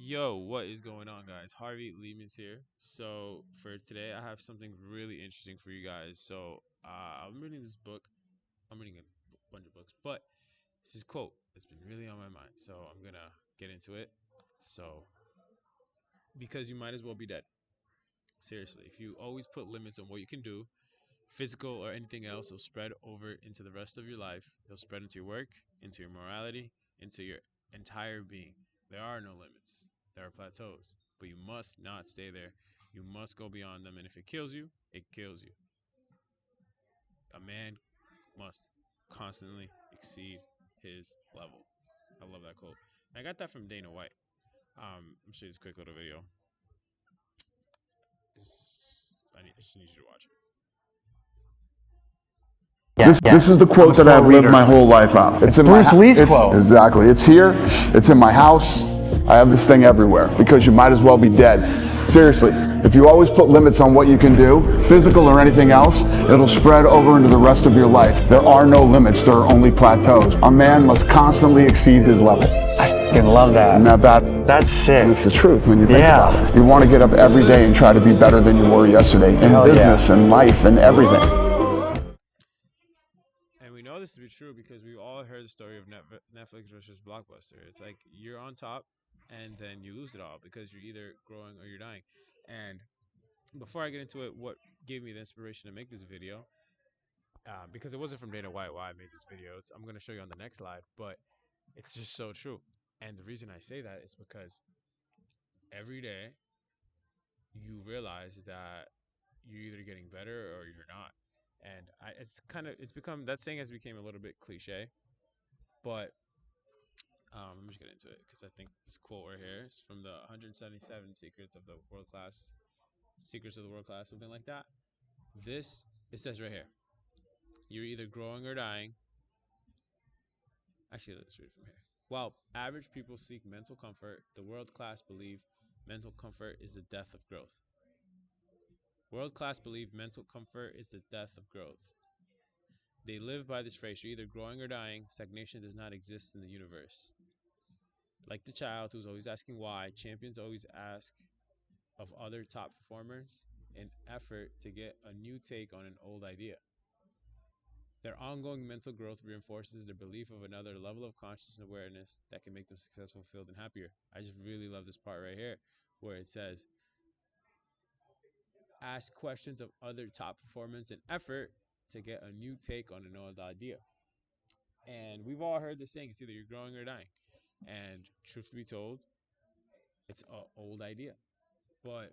Yo, what is going on, guys? Harvey Lehman's here. So, for today, I have something really interesting for you guys. I'm reading this book. I'm reading a bunch of books, but this is a quote that's been really on my mind. So, I'm gonna get into it. So, because you might as well be dead. Seriously, if you always put limits on what you can do, physical or anything else, it'll spread over into the rest of your life. It'll spread into your work, into your morality, into your entire being. There are no limits. There are plateaus, but you must not stay there. You must go beyond them, and if it kills you, it kills you. A man must constantly exceed his level. I love that quote. And I got that from Dana White. I'm show you this quick little video. I just need you to watch it. This is the quote that I've lived my whole life on. It's in Bruce Lee's quote. Exactly. It's here. It's in my house. I have this thing everywhere because you might as well be dead. Seriously, if you always put limits on what you can do, physical or anything else, it'll spread over into the rest of your life. There are no limits. There are only plateaus. A man must constantly exceed his level. I fucking love that. Isn't that bad? That's sick. And it's the truth when you think about it. You want to get up every day and try to be better than you were yesterday in business and life and everything. And we know this to be true because we've all heard the story of Netflix versus Blockbuster. It's like you're on top and then you lose it all because you're either growing or you're dying. And before I get into it, what gave me the inspiration to make this video, because it wasn't from Dana White why I made this video. I'm going to show you on the next slide, but it's just so true. And the reason I say that is because every day you realize that you're either getting better or you're not. And it's become, that saying has become a little bit cliche, but let me just get into it because I think this quote right here is from the 177 secrets of the world class, something like that. It says right here, you're either growing or dying. Actually, let's read it from here. While average people seek mental comfort, the world class believe mental comfort is the death of growth. World class believe mental comfort is the death of growth. They live by this phrase, you're either growing or dying. Stagnation does not exist in the universe. Like the child who's always asking why, champions always ask of other top performers an effort to get a new take on an old idea. Their ongoing mental growth reinforces their belief of another level of conscious awareness that can make them successful, fulfilled, and happier. I just really love this part right here where it says, ask questions of other top performance and effort to get a new take on an old idea. And we've all heard this saying, it's either you're growing or dying. And truth be told, it's an old idea. But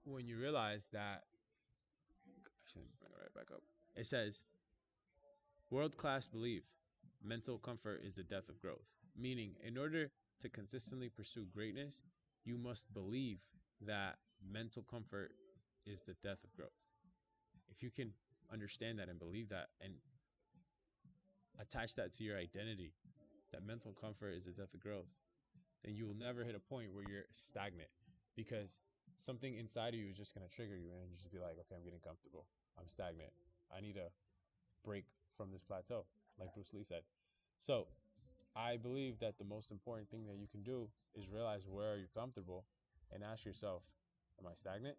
when you realize that, actually, bring it right back up. It says, world-class belief, mental comfort is the death of growth. Meaning, in order to consistently pursue greatness, you must believe that mental comfort is the death of growth. If you can understand that and believe that and attach that to your identity, that mental comfort is the death of growth, then you will never hit a point where you're stagnant because something inside of you is just going to trigger you and you just be like, okay, I'm getting comfortable. I'm stagnant. I need to break from this plateau, like Bruce Lee said. So I believe that the most important thing that you can do is realize where you're comfortable and ask yourself, am I stagnant?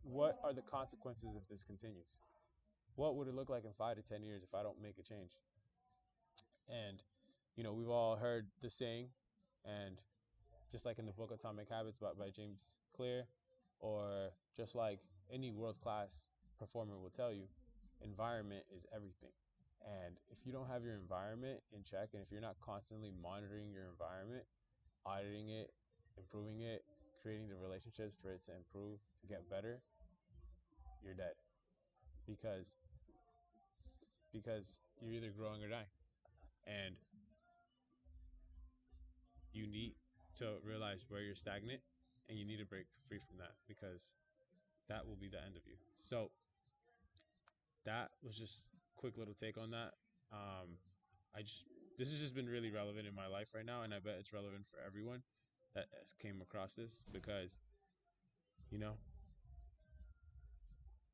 What are the consequences if this continues? What would it look like in 5 to 10 years if I don't make a change? And, we've all heard the saying, and just like in the book Atomic Habits by James Clear, or just like any world-class performer will tell you, environment is everything. And if you don't have your environment in check, and if you're not constantly monitoring your environment, auditing it, improving it, creating the relationships for it to improve, to get better, you're dead. Because you're either growing or dying. And you need to realize where you're stagnant and you need to break free from that because that will be the end of you. So that was just a quick little take on that. This has just been really relevant in my life right now, and I bet it's relevant for everyone that has came across this because,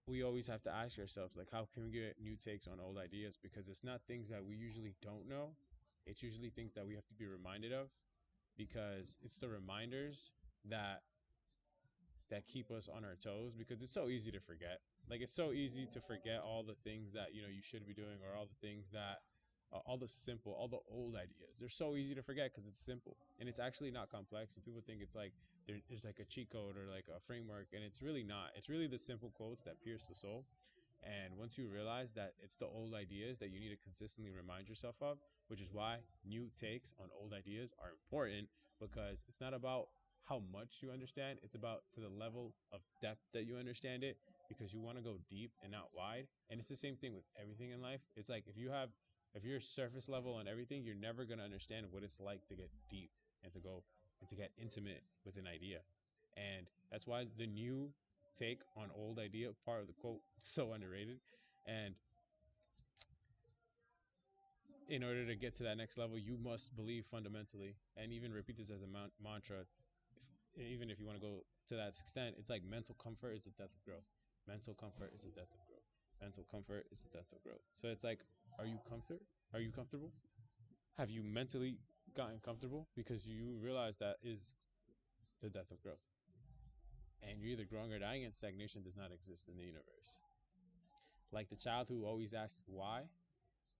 we always have to ask ourselves, like, how can we get new takes on old ideas? Because it's not things that we usually don't know. it's usually things that we have to be reminded of, because it's the reminders that keep us on our toes, because it's so easy to forget. Like, it's so easy to forget all the things that you should be doing, or all the things that all the old ideas. They're so easy to forget because it's simple and it's actually not complex. And people think it's like there's like a cheat code or like a framework, and it's really not. It's really the simple quotes that pierce the soul. And once you realize that it's the old ideas that you need to consistently remind yourself of, which is why new takes on old ideas are important, because it's not about how much you understand, it's about to the level of depth that you understand it, because you want to go deep and not wide. And it's the same thing with everything in life. It's like if you're surface level on everything, you're never going to understand what it's like to get deep and to get intimate with an idea. And that's why the new take on old idea part of the quote so underrated. And in order to get to that next level, you must believe fundamentally, and even repeat this as a mantra. Even if you want to go to that extent, it's like mental comfort is the death of growth. Mental comfort is the death of growth. Mental comfort is the death of growth. So it's like, are you comfortable? Are you comfortable? Have you mentally gotten comfortable? Because you realize that is the death of growth. And you're either growing or dying, and stagnation does not exist in the universe. Like the child who always asks why,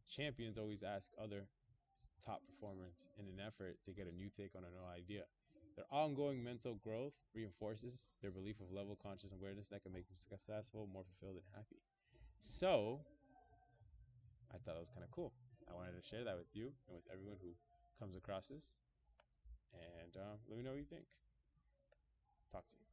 champions always ask other top performers in an effort to get a new take on a new idea. Their ongoing mental growth reinforces their belief of level conscious awareness that can make them successful, more fulfilled, and happy. So, I thought it was kind of cool. I wanted to share that with you and with everyone who comes across this. And let me know what you think. Talk to you.